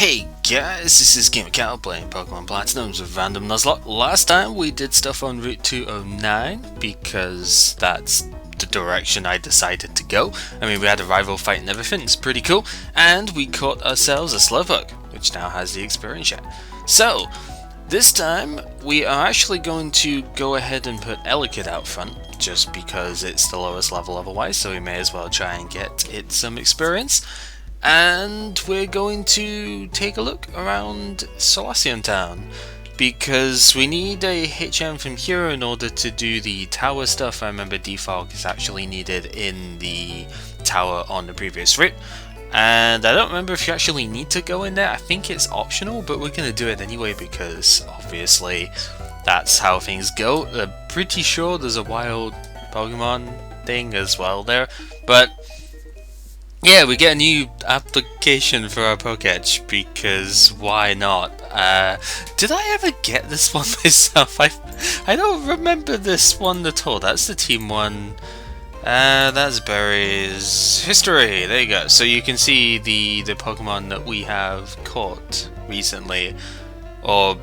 Hey guys, this is Gamer playing Pokemon Platinums with Random Nuzlocke. Last time we did stuff on Route 209 because that's the direction I decided to go. I mean, we had a rival fight and everything, it's pretty cool. And we caught ourselves a Slowpoke, which now has the experience share. So, this time we are actually going to go ahead and put Elekid out front, just because it's the lowest level otherwise, so we may as well try and get it some experience. And we're going to take a look around Solaceon Town because we need a HM from here in order to do the tower stuff. I remember Defog is actually needed in the tower on the previous route, and I don't remember if you actually need to go in there. I think it's optional, but we're going to do it anyway because obviously that's how things go. I'm pretty sure there's a wild Pokemon thing as well there, but yeah, we get a new application for our Pokédex because why not? Did I ever get this one myself? I don't remember this one at all. That's the team one. That's Berry's history. There you go. So you can see the Pokemon that we have caught recently, or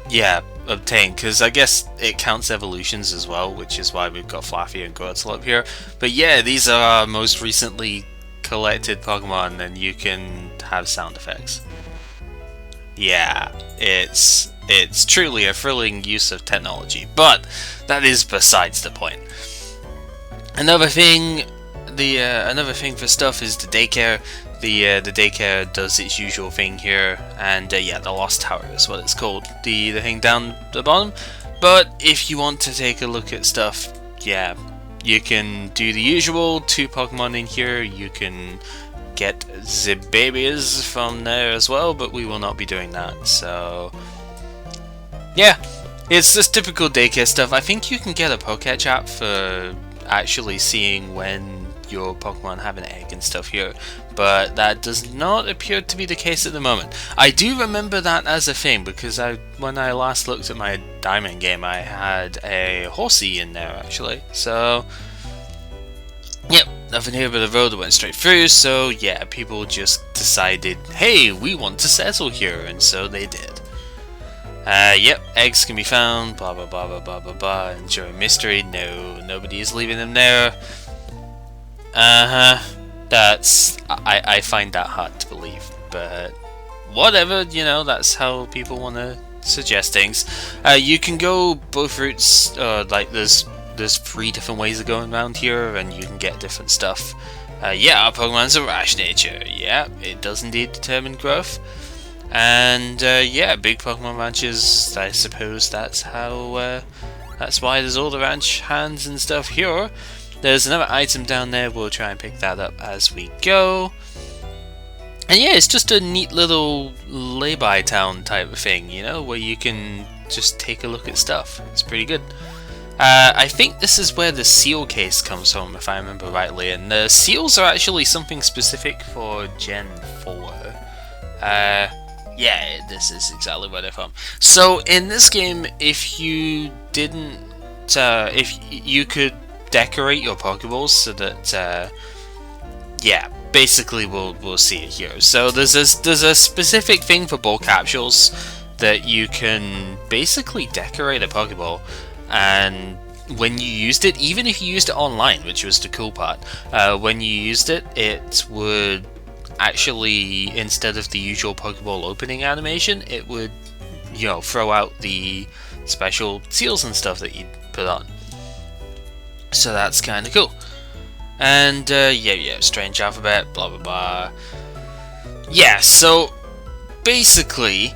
yeah, obtained. Because I guess it counts evolutions as well, which is why we've got Flaffy and Grotle up here. But yeah, these are our most recently collected Pokemon, and you can have sound effects. Yeah, it's truly a thrilling use of technology, but that is besides the point. Another thing for stuff is the daycare. The daycare does its usual thing here, and yeah, the Lost Tower is what it's called. The thing down the bottom. But if you want to take a look at stuff, yeah, you can do the usual, 2 Pokemon in here, you can get the babies from there as well, but we will not be doing that, so yeah, it's just typical daycare stuff. I think you can get a Pokédex app for actually seeing when your Pokemon have an egg and stuff here, but that does not appear to be the case at the moment. I do remember that as a thing because when I last looked at my Diamond game, I had a Horsey in there actually. So, yep, nothing here but a road that went straight through. So yeah, people just decided, hey, we want to settle here, and so they did. Yep, eggs can be found. Blah blah blah blah blah blah blah. Enjoy mystery. No, nobody is leaving them there. That's I find that hard to believe, but whatever, you know, that's how people want to suggest things. You can go both routes, like there's 3 different ways of going around here, and you can get different stuff. Yeah, our Pokemon's a rash nature. Yeah, it does indeed determine growth. And yeah, big Pokemon ranches, I suppose that's how, that's why there's all the ranch hands and stuff here. There's another item down there, we'll try and pick that up as we go. And yeah, it's just a neat little lay-by town type of thing, you know, where you can just take a look at stuff. It's pretty good. I think this is where the seal case comes from, if I remember rightly, and the seals are actually something specific for Gen 4. Yeah, this is exactly where they're from. So in this game, if you didn't, if you could decorate your Pokeballs so that, yeah, basically we'll see it here. So there's a specific thing for ball capsules that you can basically decorate a Pokeball, and when you used it, even if you used it online, which was the cool part, when you used it, it would actually, instead of the usual Pokeball opening animation, it would, you know, throw out the special seals and stuff that you'd put on. So that's kind of cool. And yeah, strange alphabet, blah blah blah. Yeah, so basically,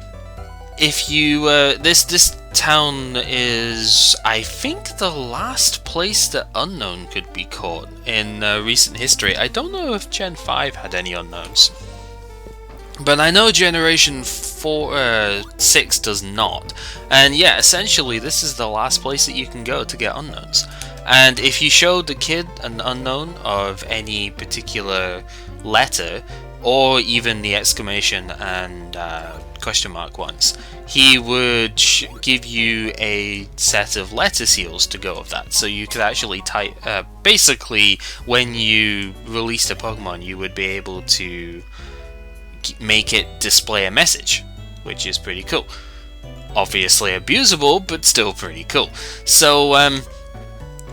if you this town is, I think, the last place that Unknown could be caught in recent history. I don't know if Gen 5 had any Unknowns, but I know Generation 6 does not. And yeah, essentially this is the last place that you can go to get Unknowns. And if you showed the kid an Unknown of any particular letter, or even the exclamation and question mark ones, he would give you a set of letter seals to go with that. So you could actually type, basically when you released a Pokemon, you would be able to make it display a message, which is pretty cool. Obviously abusable, but still pretty cool. So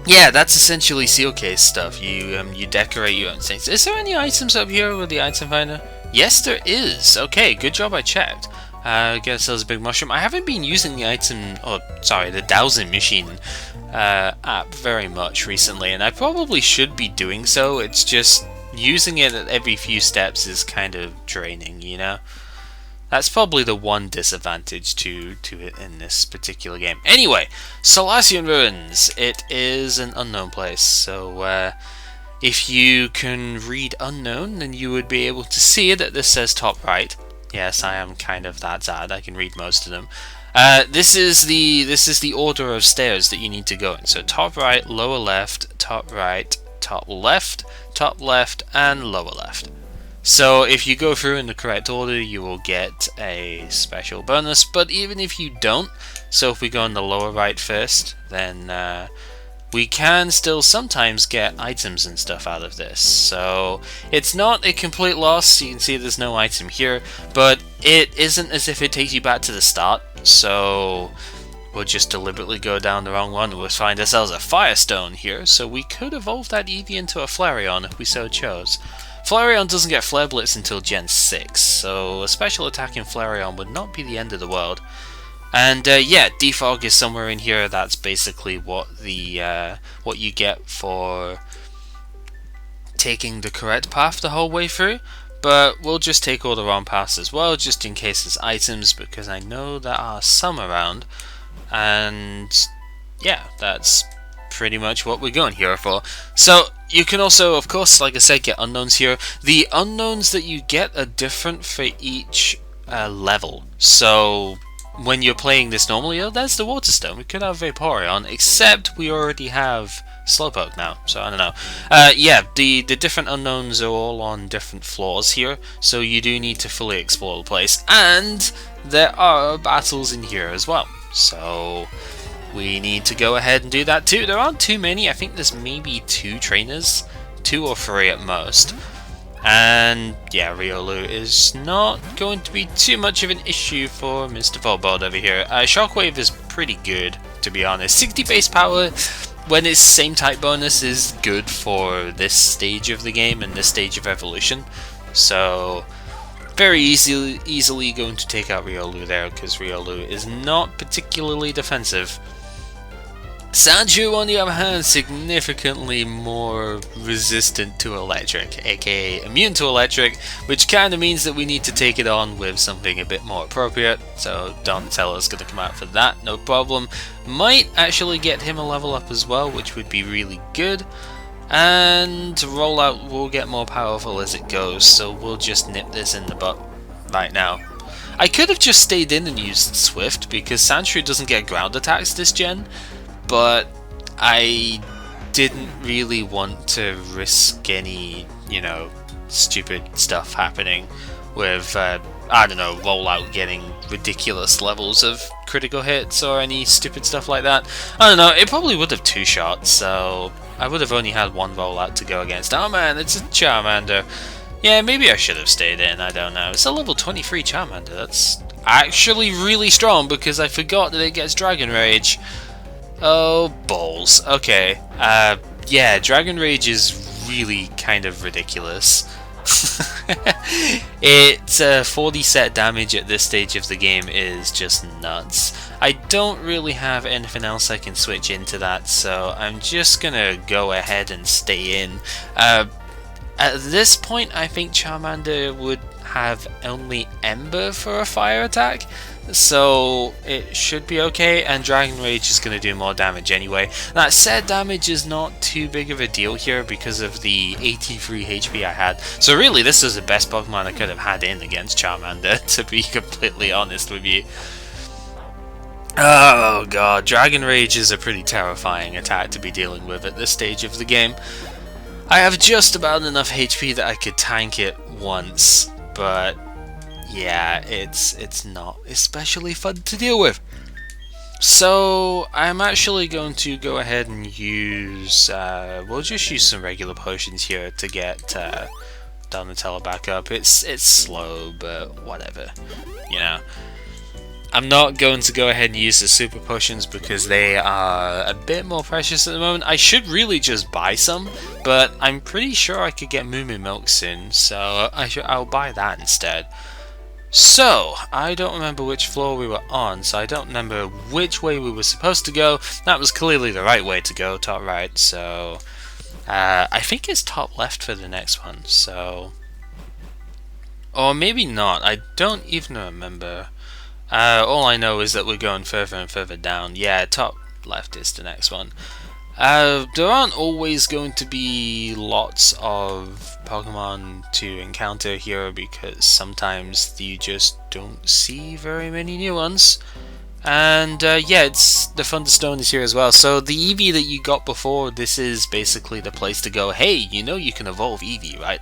yeah, that's essentially seal case stuff. You decorate your own things. Is there any items up here with the item finder? Yes, there is. Okay, good job I checked. I guess there's a big mushroom. I haven't been using the the dowsing machine app very much recently, and I probably should be doing so. It's just using it at every few steps is kind of draining, you know? That's probably the one disadvantage to it in this particular game. Anyway, Solaceon Ruins. It is an unknown place, so if you can read unknown, then you would be able to see that this says top right. Yes, I am kind of that sad. I can read most of them. This is the order of stairs that you need to go in. So top right, lower left, top right, top left, and lower left. So if you go through in the correct order, you will get a special bonus, but even if you don't, so if we go in the lower right first, then we can still sometimes get items and stuff out of this. So it's not a complete loss. You can see there's no item here, but it isn't as if it takes you back to the start, so we'll just deliberately go down the wrong one. We'll find ourselves a Firestone here, so we could evolve that Eevee into a Flareon if we so chose. Flareon doesn't get Flare Blitz until Gen 6, so a special attack in Flareon would not be the end of the world. And yeah, Defog is somewhere in here. That's basically what you get for taking the correct path the whole way through. But we'll just take all the wrong paths as well, just in case there's items, because I know there are some around. And yeah, that's pretty much what we're going here for. So you can also, of course, like I said, get unknowns here. The unknowns that you get are different for each level. So when you're playing this normally, oh, there's the Water Stone. We could have Vaporeon, except we already have Slowpoke now, so I don't know. Yeah, the different unknowns are all on different floors here, so you do need to fully explore the place. And there are battles in here as well, so we need to go ahead and do that too. There aren't too many. I think there's maybe 2 trainers, 2 or 3 at most. And yeah, Riolu is not going to be too much of an issue for Mr. Voltorb over here. Shockwave is pretty good, to be honest. 60 base power when it's same type bonus is good for this stage of the game and this stage of evolution. So very easily going to take out Riolu there, because Riolu is not particularly defensive. Sandshrew, on the other hand, significantly more resistant to electric, aka immune to electric, which kind of means that we need to take it on with something a bit more appropriate. So Donatello's going to come out for that, no problem. Might actually get him a level up as well, which would be really good. And Rollout will get more powerful as it goes, so we'll just nip this in the butt right now. I could have just stayed in and used Swift, because Sandshrew doesn't get ground attacks this gen, but I didn't really want to risk any, you know, stupid stuff happening with, I don't know, Rollout getting ridiculous levels of critical hits or any stupid stuff like that. I don't know, it probably would have 2 shots, so I would have only had 1 Rollout to go against. Oh man, it's a Charmander. Yeah, maybe I should have stayed in, I don't know. It's a level 23 Charmander, that's actually really strong, because I forgot that it gets Dragon Rage. Oh, balls. Okay. Yeah, Dragon Rage is really kind of ridiculous. It's 40 set damage at this stage of the game is just nuts. I don't really have anything else I can switch into that, so I'm just gonna go ahead and stay in. At this point, I think Charmander would have only Ember for a fire attack, so it should be okay, and Dragon Rage is going to do more damage anyway. That said, damage is not too big of a deal here because of the 83 HP I had, so really this is the best Pokemon I could have had in against Charmander, to be completely honest with you. Oh god, Dragon Rage is a pretty terrifying attack to be dealing with at this stage of the game. I have just about enough HP that I could tank it once, but yeah, it's not especially fun to deal with. So I'm actually going to go ahead and use, we'll just use some regular potions here to get Donatello back up. It's slow, but whatever, you know. I'm not going to go ahead and use the super potions because they are a bit more precious at the moment. I should really just buy some, but I'm pretty sure I could get Moo Moo Milk soon, so I'll buy that instead. So, I don't remember which floor we were on, so I don't remember which way we were supposed to go. That was clearly the right way to go, top right, so I think it's top left for the next one, so... Or maybe not, I don't even remember. All I know is that we're going further and further down. Yeah, top left is the next one. There aren't always going to be lots of Pokemon to encounter here because sometimes you just don't see very many new ones. And yeah, the Thunderstone is here as well. So the Eevee that you got before, this is basically the place to go. Hey, you know you can evolve Eevee, right?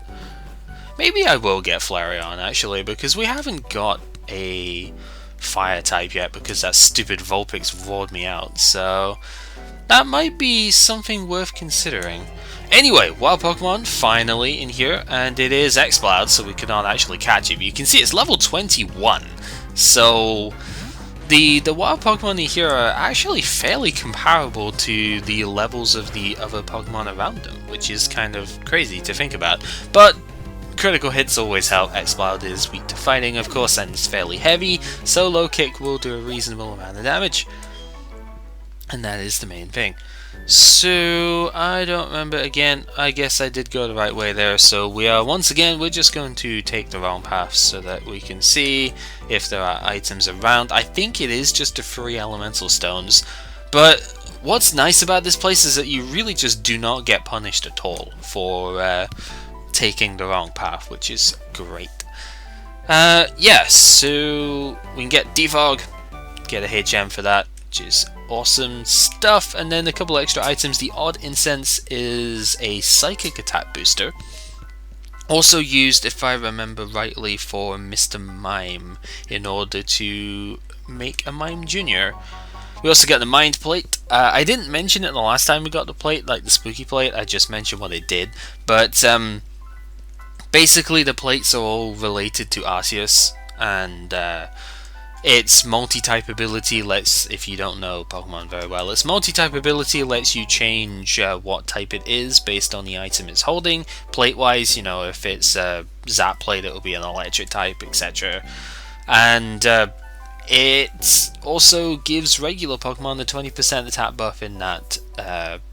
Maybe I will get Flareon actually, because we haven't got a fire type yet because that stupid Vulpix roared me out, so that might be something worth considering. Anyway, wild Pokemon finally in here, and it is Exploud, so we cannot actually catch it, but you can see it's level 21, so the wild Pokemon in here are actually fairly comparable to the levels of the other Pokemon around them, which is kind of crazy to think about, but critical hits always help. Exploud is weak to fighting, of course, and it's fairly heavy, so low kick will do a reasonable amount of damage. And that is the main thing. So, I don't remember, again, I guess I did go the right way there, so we are, once again, we're just going to take the wrong path so that we can see if there are items around. I think it is just the 3 elemental stones, but what's nice about this place is that you really just do not get punished at all for taking the wrong path, which is great. Yeah, so we can get Defog, get a HM for that, which is awesome stuff, and then a couple extra items. The Odd Incense is a psychic attack booster, also used, if I remember rightly, for Mr. Mime in order to make a Mime Junior. We also get the Mind Plate. I didn't mention it the last time we got the plate, like the Spooky Plate, I just mentioned what it did, but basically the plates are all related to Arceus, and its multi-type ability lets, if you don't know Pokemon very well, its multi-type ability lets you change what type it is based on the item it's holding. Plate-wise, you know, if it's a Zap Plate, it'll be an electric type, etc. And it also gives regular Pokemon the 20% attack buff in that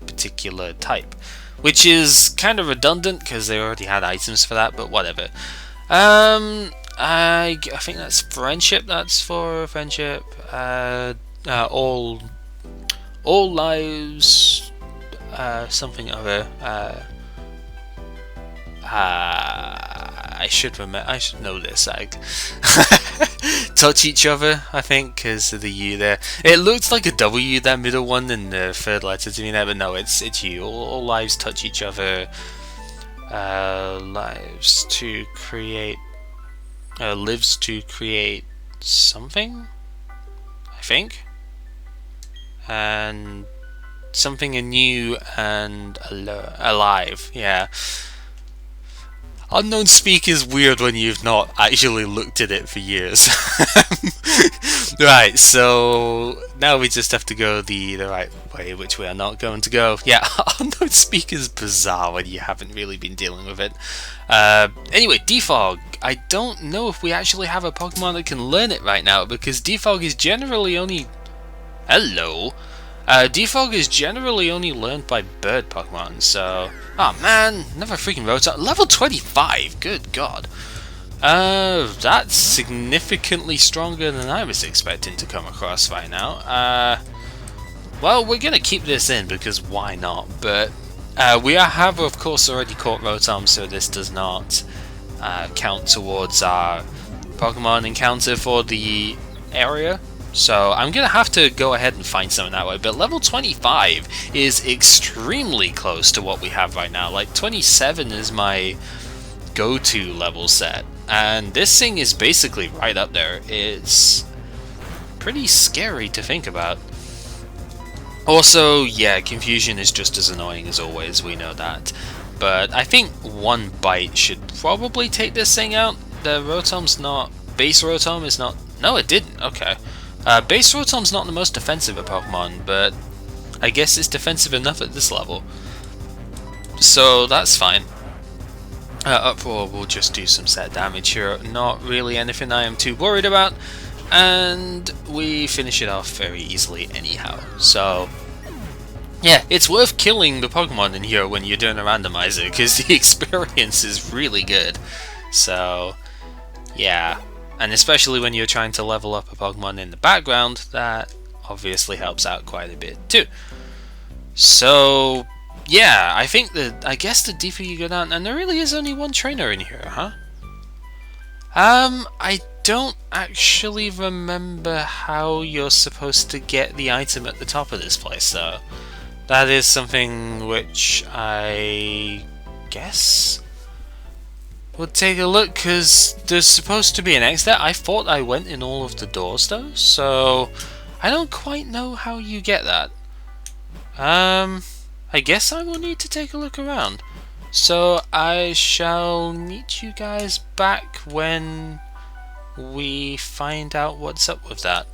particular type, which is kind of redundant because they already had items for that, but whatever. I think that's friendship. That's for friendship. All lives. Something other. I should remember. I should know this. Touch each other, I think, because of the U there. It looks like a W, that middle one, in the third letter to me there, but no, it's U. All lives touch each other. Lives to create. Lives to create something, I think. And something anew and alive, yeah. Unknown Speak is weird when you've not actually looked at it for years. Right, so now we just have to go the right way, which we are not going to go. Yeah, Unknown Speak is bizarre when you haven't really been dealing with it. Anyway, Defog. I don't know if we actually have a Pokemon that can learn it right now, because Defog is generally only... Hello! Defog is generally only learned by bird Pokemon, so... Oh man, another freaking Rotom. Level 25, good god. That's significantly stronger than I was expecting to come across right now. Well, we're gonna keep this in, because why not? But we have, of course, already caught Rotom, so this does not count towards our Pokemon encounter for the area. So I'm going to have to go ahead and find something that way, but level 25 is extremely close to what we have right now. Like 27 is my go-to level set, and this thing is basically right up there. It's pretty scary to think about. Also, yeah, confusion is just as annoying as always, we know that. but I think one bite should probably take this thing out. The Rotom's not... Base Rotom is not... No, it didn't. Okay. Base Rotom's not the most defensive of Pokemon, but I guess it's defensive enough at this level. So that's fine. Uproar will just do some set damage here. Not really anything I am too worried about. And we finish it off very easily anyhow. So yeah, it's worth killing the Pokemon in here when you're doing a randomizer, because the experience is really good. So yeah, and especially when you're trying to level up a Pokemon in the background, that obviously helps out quite a bit too. So yeah, I guess the deeper you go down, and there really is only one trainer in here, huh? I don't actually remember how you're supposed to get the item at the top of this place, though. That is something which I guess we'll take a look, because there's supposed to be an exit. I thought I went in all of the doors though, so I don't quite know how you get that. I guess I will need to take a look around. So I shall meet you guys back when we find out what's up with that.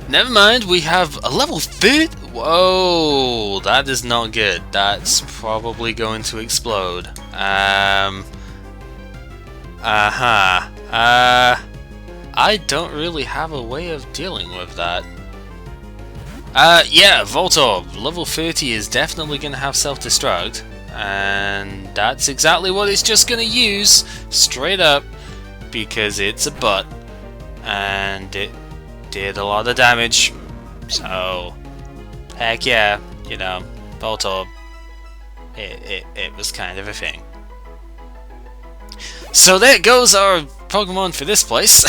Never mind, we have a level 30. Whoa, that is not good. That's probably going to explode. I don't really have a way of dealing with that. Yeah, Voltorb, level 30 is definitely going to have self-destruct, and that's exactly what it's just going to use, straight up, because it's a butt, and it did a lot of damage, so heck yeah, you know, Voltorb, it was kind of a thing. So there goes our Pokemon for this place.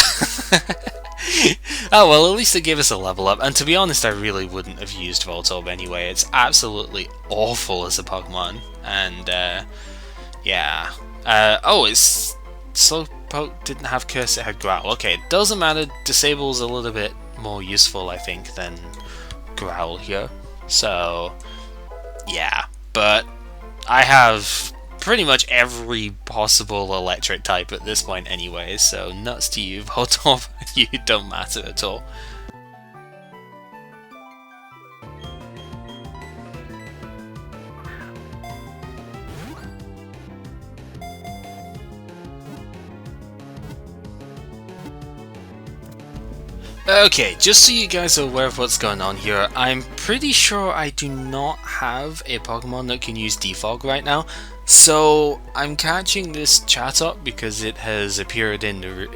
Oh well, at least it gave us a level up, and to be honest I really wouldn't have used Voltorb anyway. It's absolutely awful as a Pokemon, and yeah. Oh, it's Slowpoke didn't have Curse, it had Growl. Okay, it doesn't matter, Disable's a little bit more useful I think than Growl here, so yeah. But I have pretty much every possible electric type at this point anyway, so nuts to you, Voltorb. You don't matter at all. Okay, just so you guys are aware of what's going on here, I'm pretty sure I do not have a Pokemon that can use Defog right now. So I'm catching this Chatot because it has appeared in the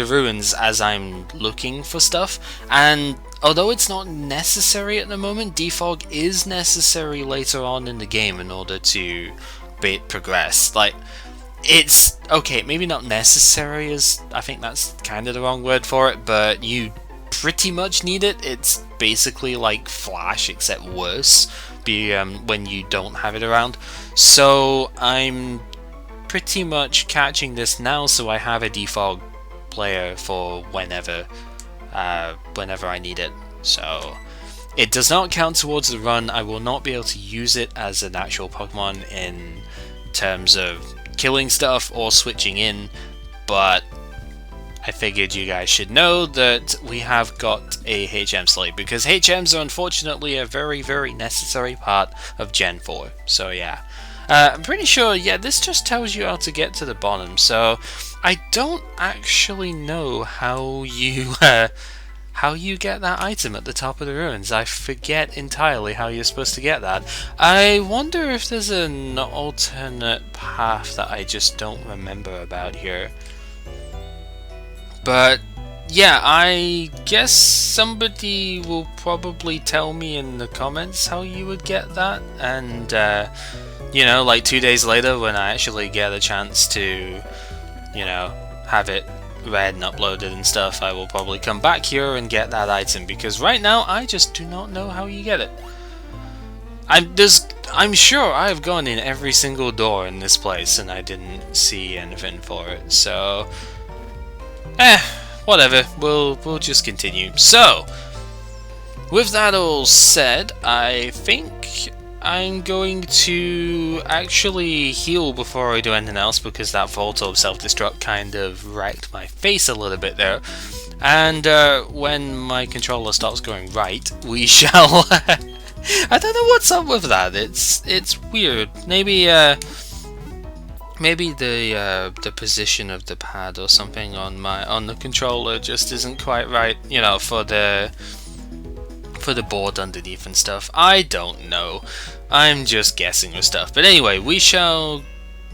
ruins as I'm looking for stuff, and although it's not necessary at the moment, Defog is necessary later on in the game in order to progress. Like, it's okay, maybe not necessary, as I think that's kind of the wrong word for it, but you pretty much need it. It's basically like Flash except worse when you don't have it around. So I'm pretty much catching this now, so I have a Defog player for whenever I need it. So it does not count towards the run. I will not be able to use it as an actual Pokemon in terms of killing stuff or switching in, but I figured you guys should know that we have got a HM slate, because HMs are unfortunately a very, very necessary part of Gen 4. So yeah, I'm pretty sure, yeah, this just tells you how to get to the bottom, so I don't actually know how you get that item at the top of the ruins. I forget entirely how you're supposed to get that. I wonder if there's an alternate path that I just don't remember about here. But yeah, I guess somebody will probably tell me in the comments how you would get that, and you know, like 2 days later when I actually get a chance to, you know, have it read and uploaded and stuff, I will probably come back here and get that item, because right now I just do not know how you get it. I'm sure I've gone in every single door in this place and I didn't see anything for it, so whatever, we'll just continue. So with that all said, I think I'm going to actually heal before I do anything else, because that Voltorb self-destruct kind of wrecked my face a little bit there. And when my controller stops going right, we shall... I don't know what's up with that. It's weird. Maybe the position of the pad or something on the controller just isn't quite right. You know, for the board underneath and stuff. I don't know. I'm just guessing with stuff. But anyway, we shall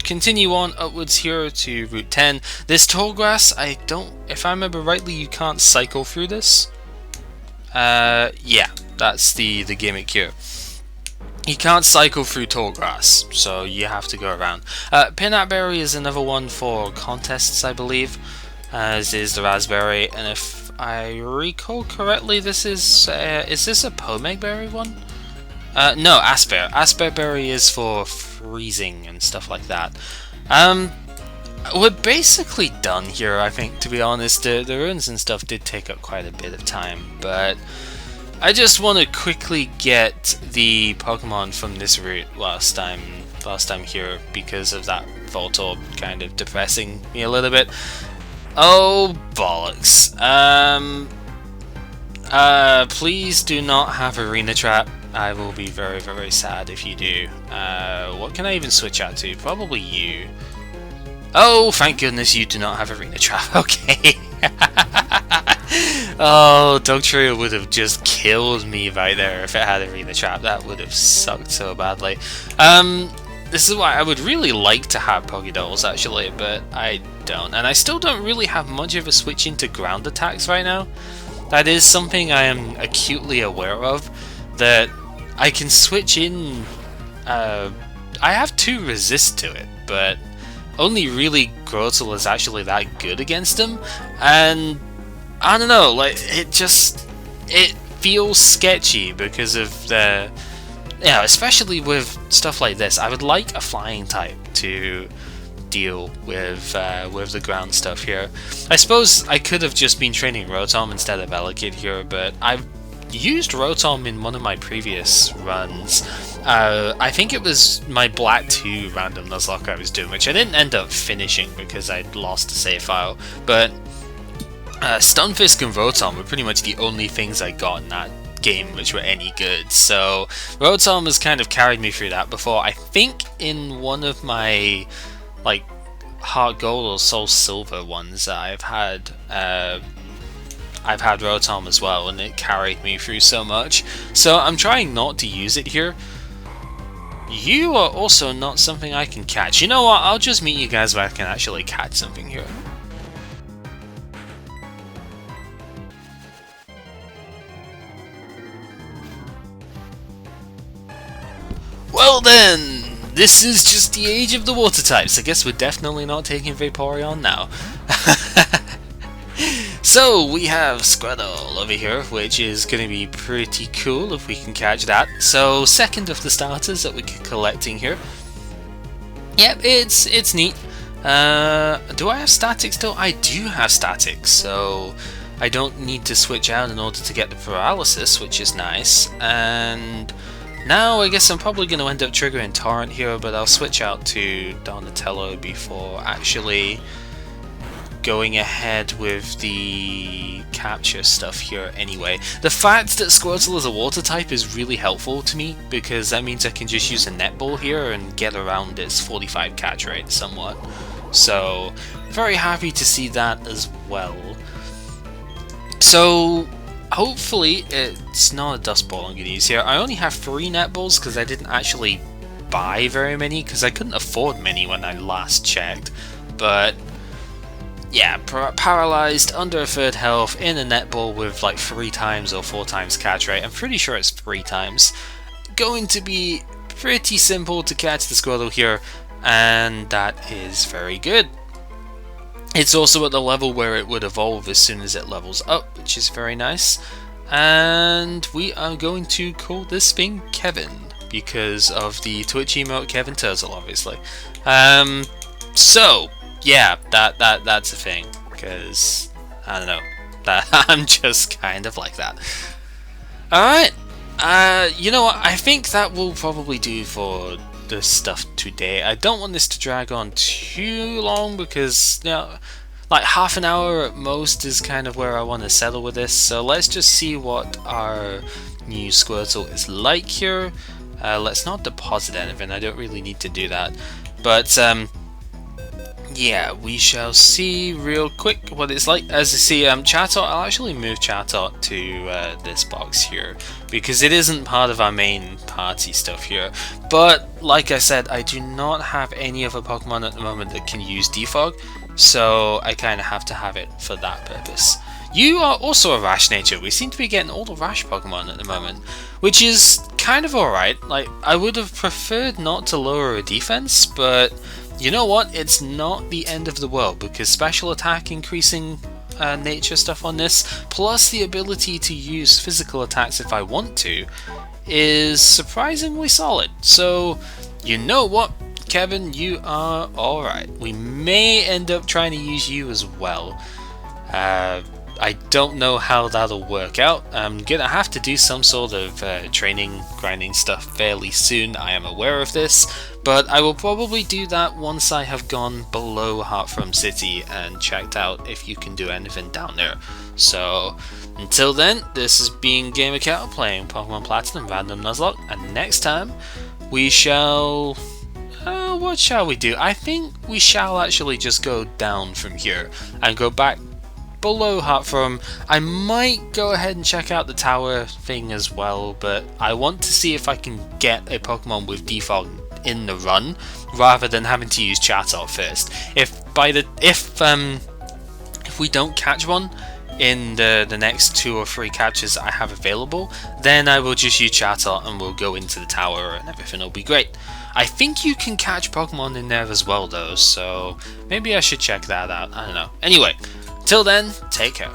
continue on upwards here to Route 10. This tall grass, if I remember rightly, you can't cycle through this. Yeah, that's the gimmick here. You can't cycle through tall grass, so you have to go around. Peanut berry is another one for contests, I believe, as is the raspberry, and if I recall correctly, this is this a Pomeg berry one? No, Asper. Asper berry is for freezing and stuff like that. We're basically done here, I think, to be honest. The ruins and stuff did take up quite a bit of time, but I just want to quickly get the Pokemon from this route whilst I'm here, because of that Voltorb kind of depressing me a little bit. Oh, bollocks. Please do not have Arena Trap. I will be very, very sad if you do. What can I even switch out to? Probably you. Oh, thank goodness you do not have Arena Trap. Okay. Oh, Dugtrio would have just killed me right there if it had Arena Trap. That would have sucked so badly. This is why I would really like to have Pokédolls actually, but I don't. And I still don't really have much of a switch into ground attacks right now. That is something I am acutely aware of, that I can switch in... I have 2 resist to it, but only really Grotle is actually that good against them, and I don't know, like, it feels sketchy because of the... Yeah, especially with stuff like this. I would like a flying type to deal with the ground stuff here. I suppose I could have just been training Rotom instead of Elekid here, but I've used Rotom in one of my previous runs. I think it was my Black 2 random Nuzlocke I was doing, which I didn't end up finishing because I'd lost a save file, but Stunfisk and Rotom were pretty much the only things I got in that game which were any good, so Rotom has kind of carried me through that before. I think in one of my like Heart Gold or Soul Silver ones I've had Rotom as well, and it carried me through so much, so I'm trying not to use it here. You are also not something I can catch. You know what, I'll just meet you guys where I can actually catch something here. Well then, this is just the age of the water types. I guess we're definitely not taking Vaporeon now. So we have Squirtle over here, which is going to be pretty cool if we can catch that. So second of the starters that we're collecting here. Yep, it's neat. Do I have Static still? I do have Static, so I don't need to switch out in order to get the Paralysis, which is nice. And now I guess I'm probably going to end up triggering Torrent here, but I'll switch out to Donatello before actually going ahead with the capture stuff here anyway. The fact that Squirtle is a water type is really helpful to me, because that means I can just use a netball here and get around its 45 catch rate somewhat. So very happy to see that as well. So hopefully it's not a Dust Ball I'm going to use here. I only have 3 netballs because I didn't actually buy very many, because I couldn't afford many when I last checked. But yeah, paralyzed, under a third health, in a netball with like 3 times or 4 times catch rate. I'm pretty sure it's 3 times. Going to be pretty simple to catch the Squirtle here, and that is very good. It's also at the level where it would evolve as soon as it levels up, which is very nice. And we are going to call this thing Kevin, because of the Twitch emote Kevin Turtle, obviously. So yeah, that's a thing, because I don't know, I'm just kind of like that. Alright, you know what, I think that will probably do for this stuff today. I don't want this to drag on too long because, you know, like half an hour at most is kind of where I want to settle with this. So let's just see what our new Squirtle is like here. Let's not deposit anything, I don't really need to do that. But yeah, we shall see real quick what it's like. As you see, Chatot, I'll actually move Chatot to this box here because it isn't part of our main party stuff here. But like I said, I do not have any other Pokemon at the moment that can use Defog, so I kind of have to have it for that purpose. You are also a Rash nature. We seem to be getting all the Rash Pokemon at the moment, which is kind of alright. Like, I would have preferred not to lower a defense, but you know what? It's not the end of the world because special attack increasing nature stuff on this, plus the ability to use physical attacks if I want to, is surprisingly solid. So, you know what, Kevin, you are alright. We may end up trying to use you as well. I don't know how that'll work out. I'm gonna have to do some sort of training, grinding stuff fairly soon, I am aware of this, but I will probably do that once I have gone below Heartthrum City and checked out if you can do anything down there. So, until then, this has been Gamer Kettle playing Pokemon Platinum Random Nuzlocke, and next time we shall... what shall we do? I think we shall actually just go down from here and go back below Heartthrum. I might go ahead and check out the tower thing as well, but I want to see if I can get a Pokemon with Defog in the run rather than having to use Chatot first. If we don't catch one in the next 2 or 3 catches I have available, then I will just use Chatot and we'll go into the tower and everything will be great. I think you can catch Pokemon in there as well though, so maybe I should check that out. I don't know. Anyway, till then, take care.